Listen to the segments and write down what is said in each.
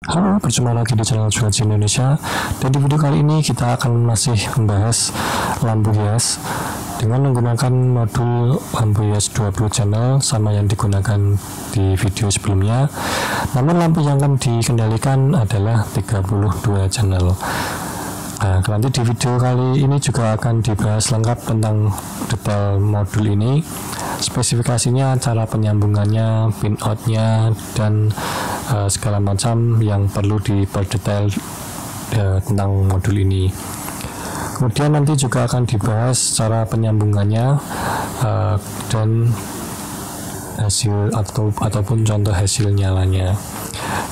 Halo, berjumpa lagi di channel Cuaca Indonesia. Dan di video kali ini kita akan masih membahas lampu hias dengan menggunakan modul lampu hias 20 channel sama yang digunakan di video sebelumnya. Namun lampu yang akan dikendalikan adalah 32 channel. Nah, nanti di video kali ini juga akan dibahas lengkap tentang detail modul ini, spesifikasinya, cara penyambungannya, pin outnya, dan segala macam yang perlu diperdetail tentang modul ini. Kemudian nanti juga akan dibahas cara penyambungannya dan hasil ataupun contoh hasil nyalanya.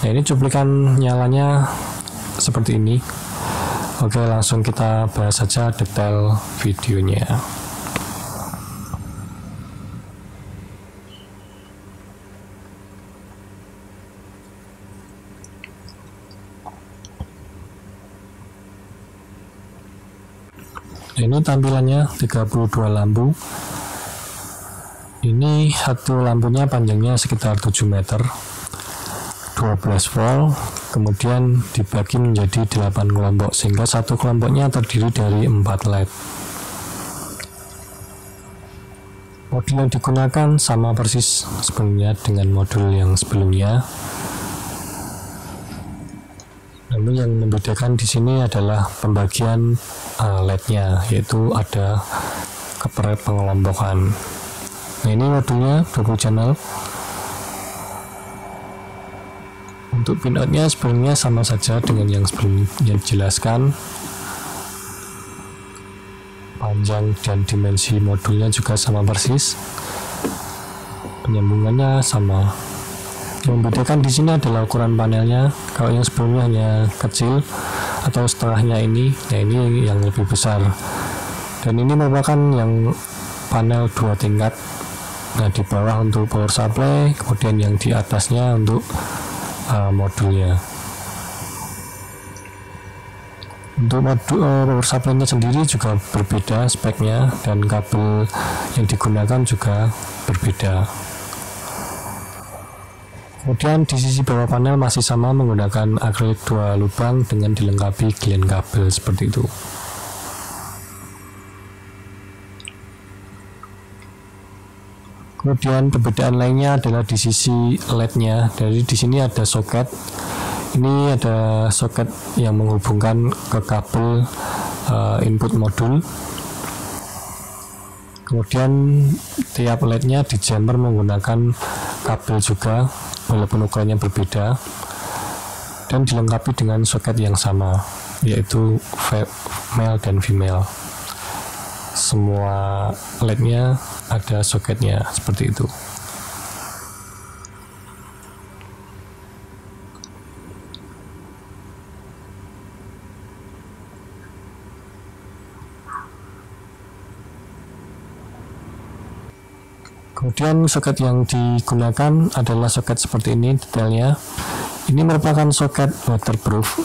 Nah, ini cuplikan nyalanya seperti ini. Oke, langsung kita bahas saja detail videonya. Ini tampilannya 32 lampu. Ini satu lampunya panjangnya sekitar 7 meter, 12 volt, kemudian dibagi menjadi 8 kelompok sehingga satu kelompoknya terdiri dari 4 LED. Modul yang digunakan sama persis sebenarnya dengan modul yang sebelumnya. Namun yang membedakan di sini adalah pembagian LED-nya, yaitu ada pengelompokan. Nah, ini modulnya 20 channel. Untuk pin out-nya sebenarnya sama saja dengan yang sebelumnya dijelaskan. Panjang dan dimensi modulnya juga sama persis. Penyambungannya sama. Yang membedakan di sini adalah ukuran panelnya. Kalau yang sebelumnya hanya kecil atau setengahnya ini, nah ini yang lebih besar. Dan ini merupakan yang panel 2 tingkat. Nah, di bawah untuk power supply, kemudian yang di atasnya untuk modulnya. Untuk modul power supply-nya sendiri juga berbeda speknya, dan kabel yang digunakan juga berbeda. Kemudian di sisi bawah panel masih sama menggunakan akrilik 2 lubang dengan dilengkapi glen kabel seperti itu. Kemudian perbedaan lainnya adalah di sisi LED-nya. Dari di sini ada soket. Ini ada soket yang menghubungkan ke kabel input modul. Kemudian tiap LED-nya di jumper menggunakan kabel juga, walaupun ukurannya berbeda, dan dilengkapi dengan soket yang sama, yaitu male dan female. Semua LED-nya ada soketnya seperti itu. Kemudian soket yang digunakan adalah soket seperti ini detailnya. Ini merupakan soket waterproof,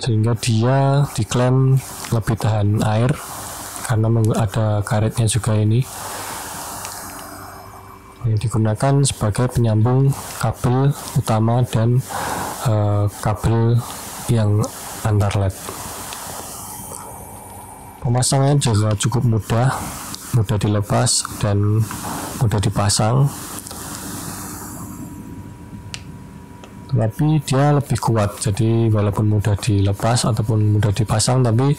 sehingga dia diklaim lebih tahan air karena ada karetnya juga ini. Yang digunakan sebagai penyambung kabel utama dan kabel yang antar LED. Pemasangannya juga cukup mudah dilepas dan mudah dipasang, tapi dia lebih kuat. Jadi walaupun mudah dilepas ataupun mudah dipasang, tapi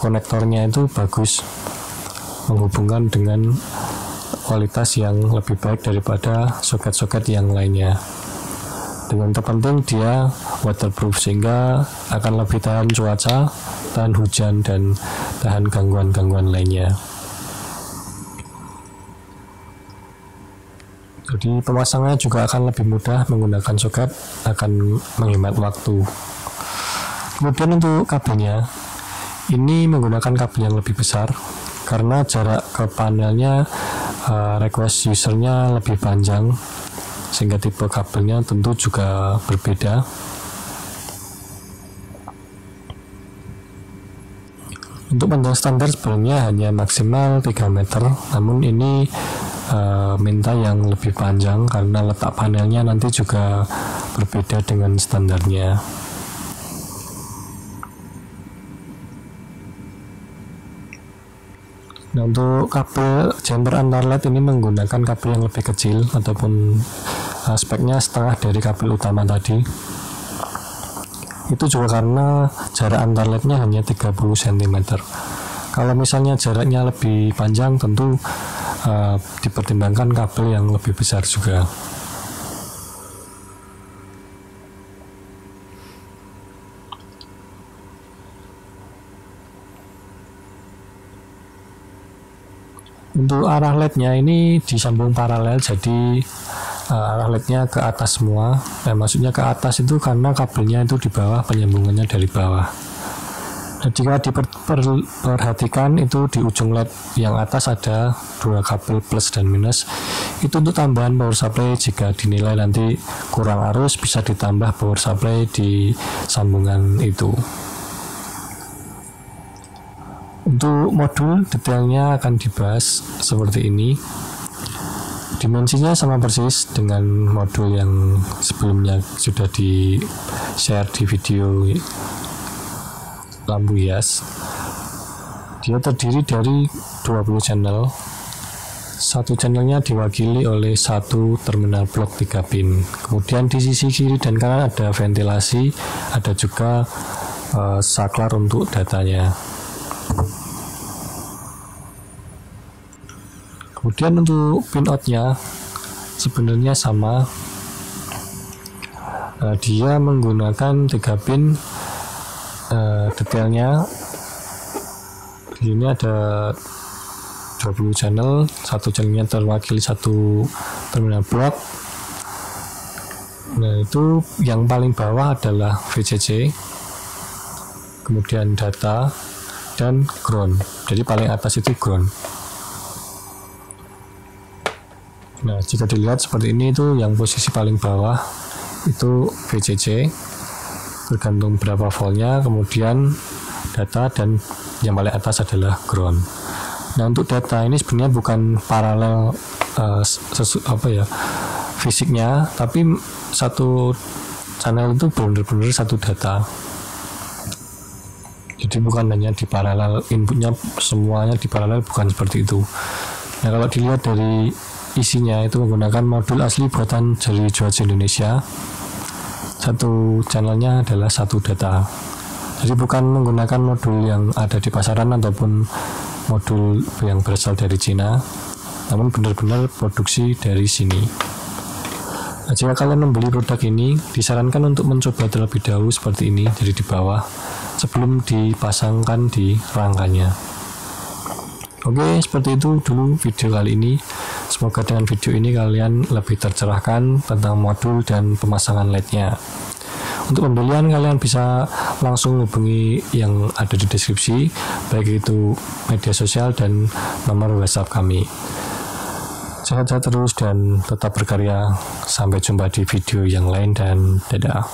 konektornya itu bagus, menghubungkan dengan kualitas yang lebih baik daripada soket-soket yang lainnya. Dengan terpenting dia waterproof, sehingga akan lebih tahan cuaca, tahan hujan, dan tahan gangguan-gangguan lainnya. Jadi pemasangannya juga akan lebih mudah menggunakan soket, akan menghemat waktu. Kemudian untuk kabelnya, ini menggunakan kabel yang lebih besar karena jarak ke panelnya request usernya lebih panjang, sehingga tipe kabelnya tentu juga berbeda. Untuk panjang standar sebelumnya hanya maksimal 3 meter, namun ini minta yang lebih panjang karena letak panelnya nanti juga berbeda dengan standarnya. Nah, untuk kabel jumper antar LED ini menggunakan kabel yang lebih kecil ataupun speknya setengah dari kabel utama tadi. Itu juga karena jarak antar LED-nya hanya 30 cm. Kalau misalnya jaraknya lebih panjang, tentu dipertimbangkan kabel yang lebih besar juga. Untuk arah LED-nya ini disambung paralel, jadi arah LED-nya ke atas semua. Maksudnya ke atas itu karena kabelnya itu di bawah, penyambungannya dari bawah. Nah, jika diperhatikan itu di ujung LED yang atas ada dua kabel plus dan minus. Itu untuk tambahan power supply. Jika dinilai nanti kurang arus, bisa ditambah power supply di sambungan itu. Untuk modul detailnya akan dibahas seperti ini. Dimensinya sama persis dengan modul yang sebelumnya sudah di share di video lampu hias. Dia terdiri dari 20 channel. Satu channelnya diwakili oleh satu terminal blok 3 pin. Kemudian di sisi kiri dan kanan ada ventilasi, ada juga saklar untuk datanya. Kemudian untuk pin out-nya sebenarnya sama. Dia menggunakan 3 pin. Detailnya di sini ada 20 channel, satu channelnya terwakili satu terminal blok. Nah, itu yang paling bawah adalah VCC, kemudian data dan ground. Jadi paling atas itu ground. Nah, jika dilihat seperti ini, itu yang posisi paling bawah itu VCC, tergantung berapa voltnya, kemudian data, dan yang paling atas adalah ground. Nah, untuk data ini sebenarnya bukan paralel fisiknya, tapi satu channel itu benar-benar satu data. Jadi bukan hanya di paralel, inputnya semuanya di paralel, bukan seperti itu. Nah, kalau dilihat dari isinya, itu menggunakan modul asli buatan Jeli Juaji Indonesia. Satu channelnya adalah satu data. Jadi bukan menggunakan modul yang ada di pasaran ataupun modul yang berasal dari Cina, namun benar-benar produksi dari sini. Nah, jika kalian membeli produk ini, disarankan untuk mencoba terlebih dahulu seperti ini, jadi di bawah, sebelum dipasangkan di rangkanya. Oke, seperti itu dulu video kali ini. Semoga dengan video ini kalian lebih tercerahkan tentang modul dan pemasangan LED-nya. Untuk pembelian kalian bisa langsung hubungi yang ada di deskripsi, baik itu media sosial dan nomor WhatsApp kami. Sehat-sehat terus dan tetap berkarya. Sampai jumpa di video yang lain dan dadah.